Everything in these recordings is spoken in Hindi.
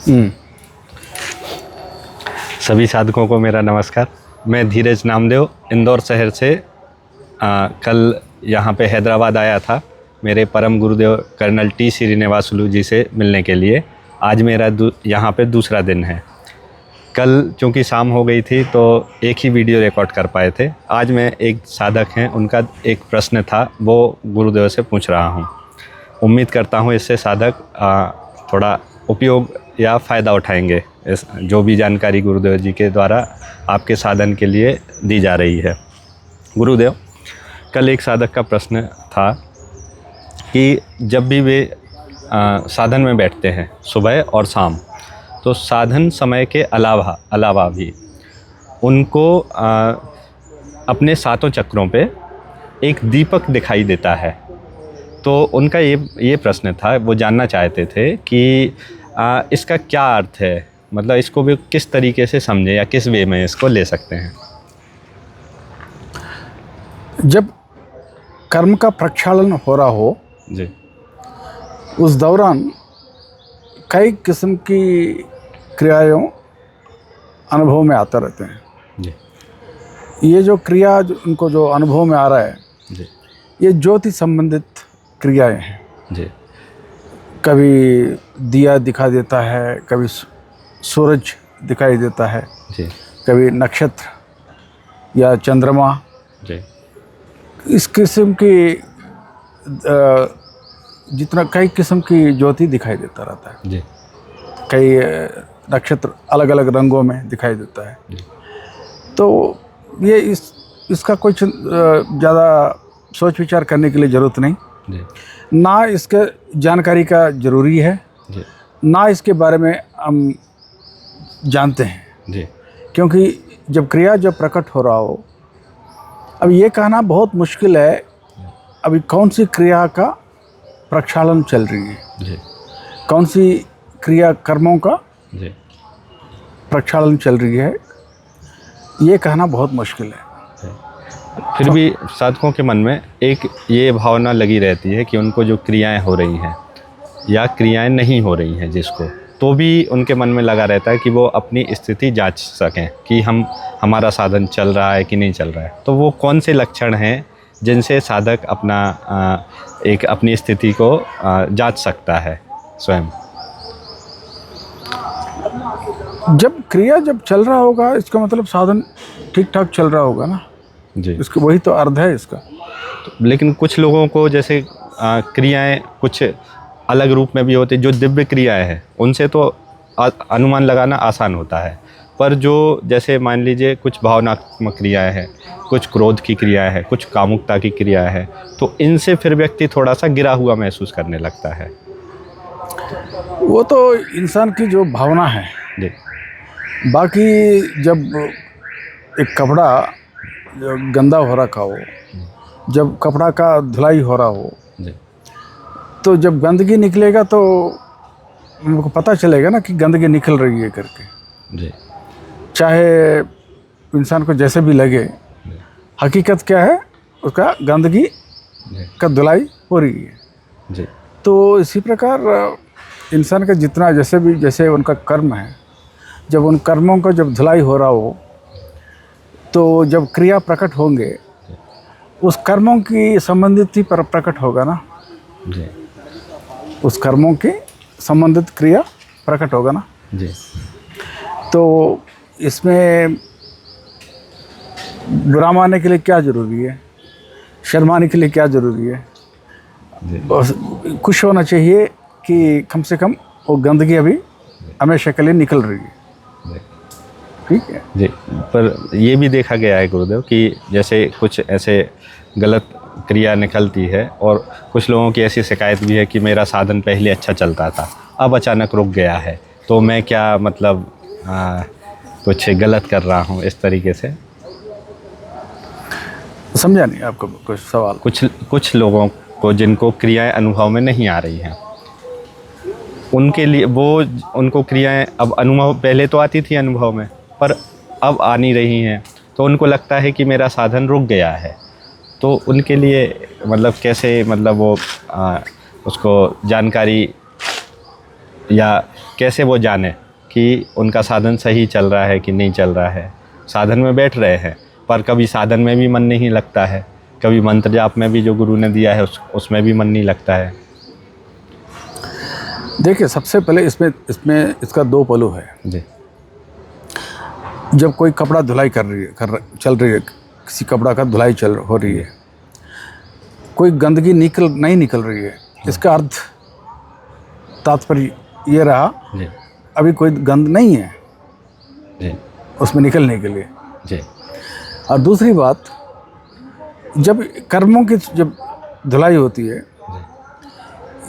हम्म। सभी साधकों को मेरा नमस्कार। मैं धीरज नामदेव इंदौर शहर से कल यहाँ पे हैदराबाद आया था मेरे परम गुरुदेव कर्नल टी श्रीनिवासुलु जी से मिलने के लिए। आज मेरा यहाँ पे दूसरा दिन है। कल चूँकि शाम हो गई थी तो एक ही वीडियो रिकॉर्ड कर पाए थे। आज मैं एक साधक हैं, उनका एक प्रश्न था, वो गुरुदेव से पूछ रहा हूँ। उम्मीद करता हूँ इससे साधक थोड़ा उपयोग या फ़ायदा उठाएंगे। इस जो भी जानकारी गुरुदेव जी के द्वारा आपके साधन के लिए दी जा रही है। गुरुदेव, कल एक साधक का प्रश्न था कि जब भी वे साधन में बैठते हैं सुबह और शाम, तो साधन समय के अलावा भी उनको अपने सातों चक्रों पे एक दीपक दिखाई देता है। तो उनका ये प्रश्न था, वो जानना चाहते थे कि इसका क्या अर्थ है, मतलब इसको भी किस तरीके से समझे या किस वे में इसको ले सकते हैं। जब कर्म का प्रक्षालन हो रहा हो जी उस दौरान कई किस्म की क्रियाएं अनुभव में आते रहते हैं। जी ये जो क्रिया उनको जो अनुभव में आ रहा है, जी ये ज्योति संबंधित क्रियाएं हैं। जी कभी दिया दिखा देता है, कभी सूरज दिखाई देता है, जी कभी नक्षत्र या चंद्रमा। जी इस किस्म की जितना कई किस्म की ज्योति दिखाई देता रहता है। जी कई नक्षत्र अलग अलग रंगों में दिखाई देता है। जी तो ये इसका कुछ ज़्यादा सोच विचार करने के लिए ज़रूरत नहीं, जी ना इसके जानकारी का ज़रूरी है, जी ना इसके बारे में हम जानते हैं। जी क्योंकि जब प्रकट हो रहा हो, अब ये कहना बहुत मुश्किल है अभी कौन सी क्रिया का प्रक्षालन चल रही है, जी कौन सी क्रिया कर्मों का जी प्रक्षालन चल रही है, ये कहना बहुत मुश्किल है। फिर भी साधकों के मन में एक ये भावना लगी रहती है कि उनको जो क्रियाएं हो रही हैं या क्रियाएं नहीं हो रही हैं जिसको, तो भी उनके मन में लगा रहता है कि वो अपनी स्थिति जांच सकें कि हमारा साधन चल रहा है कि नहीं चल रहा है। तो वो कौन से लक्षण हैं जिनसे साधक अपनी स्थिति को जांच सकता है स्वयं। जब क्रिया चल रहा होगा, इसका मतलब साधन ठीक ठाक चल रहा होगा ना जी। इसका वही तो अर्थ है इसका। लेकिन कुछ लोगों को जैसे क्रियाएं कुछ अलग रूप में भी होती, जो दिव्य क्रियाएं हैं उनसे तो अनुमान लगाना आसान होता है, पर जो जैसे मान लीजिए कुछ भावनात्मक क्रियाएं हैं, कुछ क्रोध की क्रियाएं हैं, कुछ कामुकता की क्रियाएं हैं, तो इनसे फिर व्यक्ति थोड़ा सा गिरा हुआ महसूस करने लगता है। वो तो इंसान की जो भावना है जी बाकी जब एक कपड़ा जो गंदा हो रखा हो, जब कपड़ा का धुलाई हो रहा हो, जी तो जब गंदगी निकलेगा तो हमको पता चलेगा ना कि गंदगी निकल रही है करके। जी चाहे इंसान को जैसे भी लगे, हकीकत क्या है उसका गंदगी का धुलाई हो रही है। जी तो इसी प्रकार इंसान का जितना जैसे उनका कर्म है, जब उन कर्मों का जब धुलाई हो रहा हो, तो जब क्रिया प्रकट होंगे उस कर्मों की संबंधित ही प्रकट होगा ना। जी उस कर्मों की संबंधित क्रिया प्रकट होगा ना। जी तो इसमें बुरा मानने के लिए क्या ज़रूरी है, शर्माने के लिए क्या ज़रूरी है। बस खुश होना चाहिए कि कम से कम वो गंदगी अभी हमेशा के लिए निकल रही है। ठीक है जी। पर ये भी देखा गया है गुरुदेव कि जैसे कुछ ऐसे गलत क्रिया निकलती है और कुछ लोगों की ऐसी शिकायत भी है कि मेरा साधन पहले अच्छा चलता था, अब अचानक रुक गया है, तो मैं क्या मतलब कुछ गलत कर रहा हूँ, इस तरीके से। समझा नहीं आपको कुछ सवाल। कुछ लोगों को जिनको क्रियाएं अनुभव में नहीं आ रही हैं, उनके लिए उनको क्रियाएं अब अनुभव पहले तो आती थी अनुभव में, पर अब आ नहीं रही हैं, तो उनको लगता है कि मेरा साधन रुक गया है। तो उनके लिए मतलब कैसे, मतलब वो उसको जानकारी या कैसे वो जाने कि उनका साधन सही चल रहा है कि नहीं चल रहा है। साधन में बैठ रहे हैं पर कभी साधन में भी मन नहीं लगता है, कभी मंत्र जाप में भी जो गुरु ने दिया है उसमें भी मन नहीं लगता है। देखिए, सबसे पहले इसमें इसका दो पहलू है। जी जब कोई कपड़ा धुलाई चल रही है, किसी कपड़ा का धुलाई हो रही है, कोई गंदगी नहीं निकल रही है, इसका अर्थ तात्पर्य ये रहा जी अभी कोई गंद नहीं है जी उसमें निकलने के लिए। जी और दूसरी बात, जब कर्मों की जब धुलाई होती है,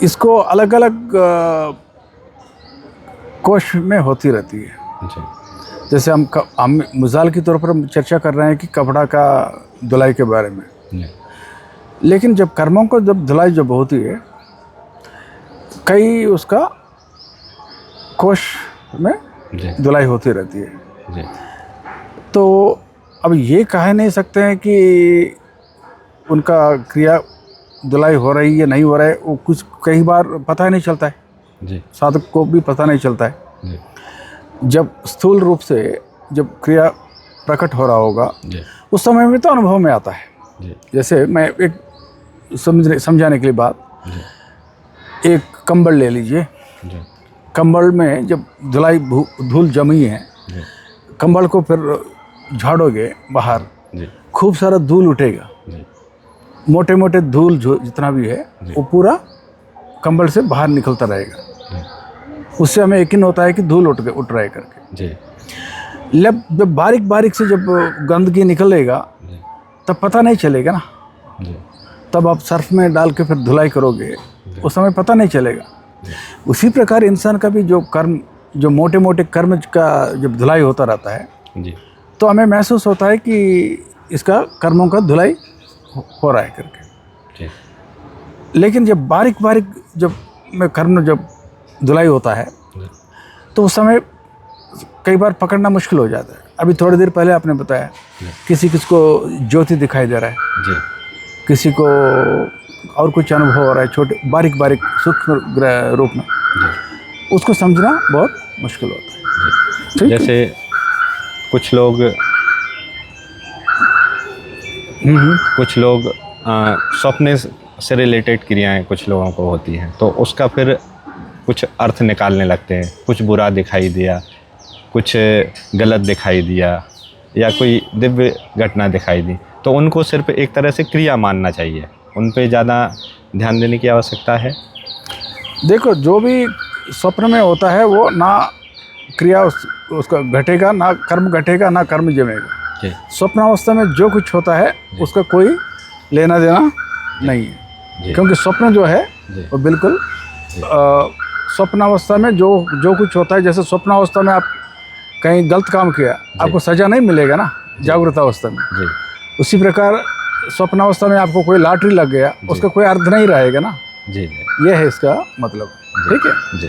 इसको अलग अलग कोश में होती रहती है। जी जैसे हम मिसाल के तौर पर हम चर्चा कर रहे हैं कि कपड़ा का धुलाई के बारे में, जी लेकिन जब कर्मों को जब धुलाई जब होती है, कई उसका कोश में जी धुलाई होती रहती है। जी तो अब ये कह नहीं सकते हैं कि उनका क्रिया धुलाई हो रही है नहीं हो रहा है, वो कुछ कई बार पता ही नहीं चलता है, जी साधक को भी पता नहीं चलता है। जी जब स्थूल रूप से जब क्रिया प्रकट हो रहा होगा, जी उस समय में तो अनुभव में आता है। जी जैसे मैं एक समझाने के लिए बात, जी एक कंबल ले लीजिए। जी कंबल में जब धूल जमी है, जी कंबल को फिर झाड़ोगे बाहर, जी खूब सारा धूल उठेगा, जी मोटे मोटे धूल जो जितना भी है वो पूरा कंबल से बाहर निकलता रहेगा। उससे हमें यकीन होता है कि धूल उठ रहा है करके। जी जब बारीक बारीक से जब गंदगी निकलेगा जी तब पता नहीं चलेगा ना। जी तब आप सर्फ में डाल के फिर धुलाई करोगे, उस समय पता नहीं चलेगा। उसी प्रकार इंसान का भी जो मोटे मोटे कर्म का जब धुलाई होता रहता है, जी तो हमें महसूस होता है कि इसका कर्मों का धुलाई हो रहा है करके। जी लेकिन जब बारीक बारीक कर्म जब धुलाई होता है, तो उस समय कई बार पकड़ना मुश्किल हो जाता है। अभी थोड़ी देर पहले आपने बताया किसी को ज्योति दिखाई दे रहा है, जी किसी को और कुछ अनुभव हो रहा है छोटे बारीक बारीक सूक्ष्म रूप में, उसको समझना बहुत मुश्किल होता है। ठीक है? जैसे कुछ लोग सपने से रिलेटेड क्रियाएं कुछ लोगों को होती हैं, तो उसका फिर कुछ अर्थ निकालने लगते हैं। कुछ बुरा दिखाई दिया, कुछ गलत दिखाई दिया, या कोई दिव्य घटना दिखाई दी, तो उनको सिर्फ एक तरह से क्रिया मानना चाहिए, उन पे ज़्यादा ध्यान देने की आवश्यकता है। देखो, जो भी स्वप्न में होता है वो ना क्रिया उसका घटेगा, ना कर्म घटेगा, ना कर्म जमेगा। जी स्वप्नावस्था में जो कुछ होता है उसका कोई लेना देना नहीं है, क्योंकि स्वप्न जो है वो बिल्कुल स्वप्नावस्था में जो कुछ होता है, जैसे स्वप्नावस्था में आप कहीं गलत काम किया, आपको सज़ा नहीं मिलेगा ना जागृत अवस्था में। जी उसी प्रकार स्वप्नावस्था में आपको कोई लॉटरी लग गया, उसका कोई अर्थ नहीं रहेगा ना। जी ये है इसका मतलब। ठीक है। जी।